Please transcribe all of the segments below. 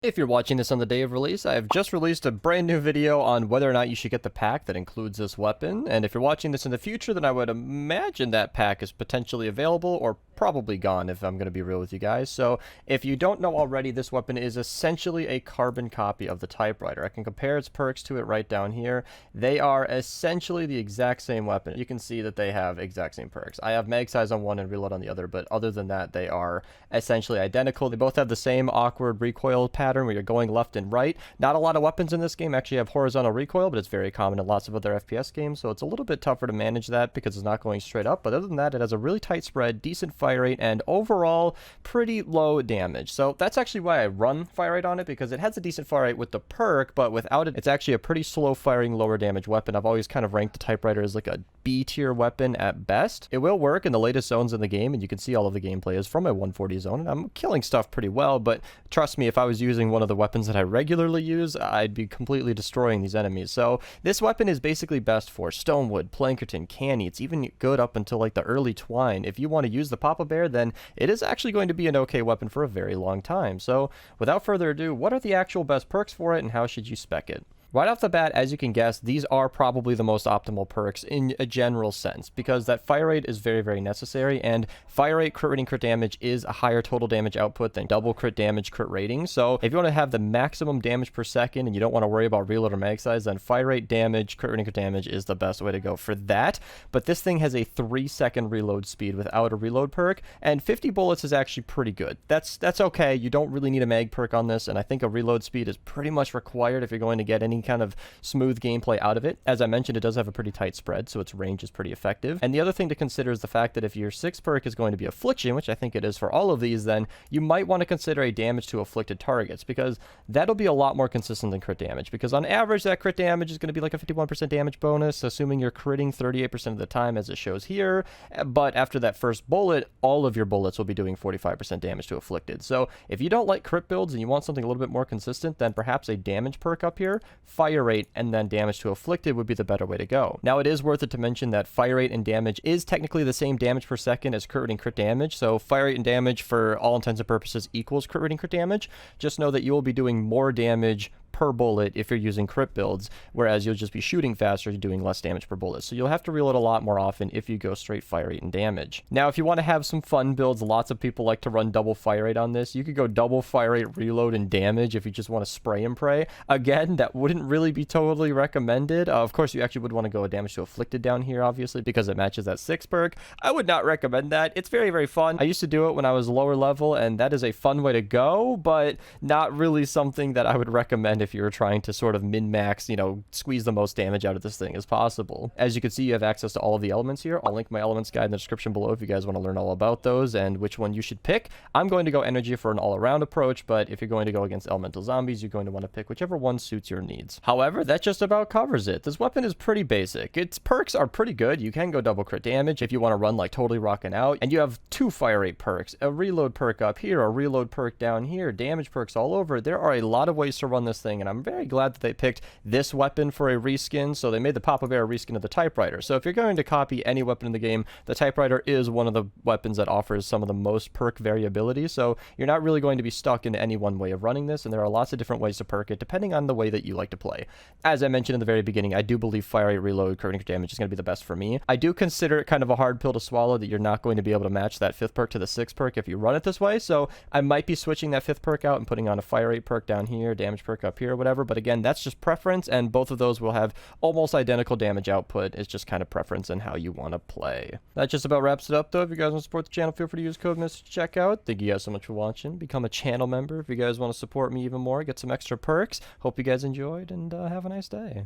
If you're watching this on the day of release, I have just released a brand new video on whether or not you should get the pack that includes this weapon, and if you're watching this in the future, then I would imagine that pack is potentially available or probably gone, if I'm going to be real with you guys. So if you don't know already, this weapon is essentially a carbon copy of the Typewriter. I can compare its perks to it right down here. They are essentially the exact same weapon. You can see that they have exact same perks. I have mag size on one and reload on the other, but other than that, they are essentially identical. They both have the same awkward recoil pattern where you're going left and right. Not a lot of weapons in this game actually have horizontal recoil, but it's very common in lots of other FPS games, so it's a little bit tougher to manage that because it's not going straight up. But other than that, it has a really tight spread, decent fire rate, and overall pretty low damage. So that's actually why I run fire rate on it, because it has a decent fire rate with the perk, but without it, it's actually a pretty slow firing, lower damage weapon. I've always kind of ranked the Typewriter as like a B tier weapon at best. It will work in the latest zones in the game, and you can see all of the gameplay is from my 140 zone, and I'm killing stuff pretty well, but trust me, if I was using one of the weapons that I regularly use, I'd be completely destroying these enemies. So this weapon is basically best for Stonewood, Plankerton, Canny. It's even good up until like the early Twine. If you want to use the Papa Bear, then it is actually going to be an okay weapon for a very long time. So without further ado, what are the actual best perks for it, and how should you spec it? Right off the bat, as you can guess, these are probably the most optimal perks in a general sense, because that fire rate is very, very necessary, and fire rate, crit rating, crit damage is a higher total damage output than double crit damage, crit rating. So if you want to have the maximum damage per second and you don't want to worry about reload or mag size, then fire rate, damage, crit rating, crit damage is the best way to go for that. But this thing has a 3-second reload speed without a reload perk, and 50 bullets is actually pretty good. That's okay. You don't really need a mag perk on this, and I think a reload speed is pretty much required if you're going to get any kind of smooth gameplay out of it. As I mentioned, it does have a pretty tight spread, so its range is pretty effective. And the other thing to consider is the fact that if your 6th perk is going to be Affliction, which I think it is for all of these, then you might want to consider a damage to afflicted targets, because that'll be a lot more consistent than crit damage, because on average that crit damage is going to be like a 51% damage bonus, assuming you're critting 38% of the time as it shows here. But after that first bullet, all of your bullets will be doing 45% damage to afflicted. So if you don't like crit builds and you want something a little bit more consistent, then perhaps a damage perk up here, fire rate, and then damage to afflicted would be the better way to go. Now, it is worth it to mention that fire rate and damage is technically the same damage per second as crit rate and crit damage, so fire rate and damage for all intents and purposes equals crit rate and crit damage. Just know that you will be doing more damage per bullet if you're using crit builds, whereas you'll just be shooting faster, doing less damage per bullet. So you'll have to reload a lot more often if you go straight fire rate and damage. Now, if you want to have some fun builds, lots of people like to run double fire rate on this. You could go double fire rate, reload, and damage if you just want to spray and pray. Again, that wouldn't really be totally recommended. Of course, you actually would want to go a damage to afflicted down here, obviously, because it matches that 6th perk. I would not recommend that. It's very, very fun. I used to do it when I was lower level, and that is a fun way to go, but not really something that I would recommend if you're trying to sort of min-max, squeeze the most damage out of this thing as possible. As you can see, you have access to all of the elements here. I'll link my elements guide in the description below if you guys want to learn all about those and which one you should pick. I'm going to go energy for an all-around approach, but if you're going to go against elemental zombies, you're going to want to pick whichever one suits your needs. However, that just about covers it. This weapon is pretty basic. Its perks are pretty good. You can go double crit damage if you want to run like totally rocking out, and you have 2 fire rate perks, a reload perk up here, a reload perk down here, damage perks all over. There are a lot of ways to run this thing, and I'm very glad that they picked this weapon for a reskin. So they made the Papa Bear a reskin of the Typewriter. So if you're going to copy any weapon in the game, the Typewriter is one of the weapons that offers some of the most perk variability. So you're not really going to be stuck in any one way of running this, and there are lots of different ways to perk it depending on the way that you like to play. As I mentioned in the very beginning, I do believe fire rate, reload, crit damage is going to be the best for me. I do consider it kind of a hard pill to swallow that you're not going to be able to match that 5th perk to the 6th perk if you run it this way. So I might be switching that 5th perk out and putting on a fire rate perk down here, damage perk up here, whatever. But again, that's just preference, and both of those will have almost identical damage output. It's just kind of preference and how you want to play. That just about wraps it up, though. If you guys want to support the channel, feel free to use code Mista to check out. Thank you guys so much for watching. Become a channel member if you guys want to support me even more, get some extra perks. Hope you guys enjoyed, and have a nice day.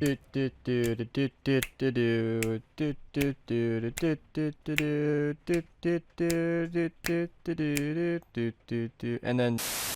And then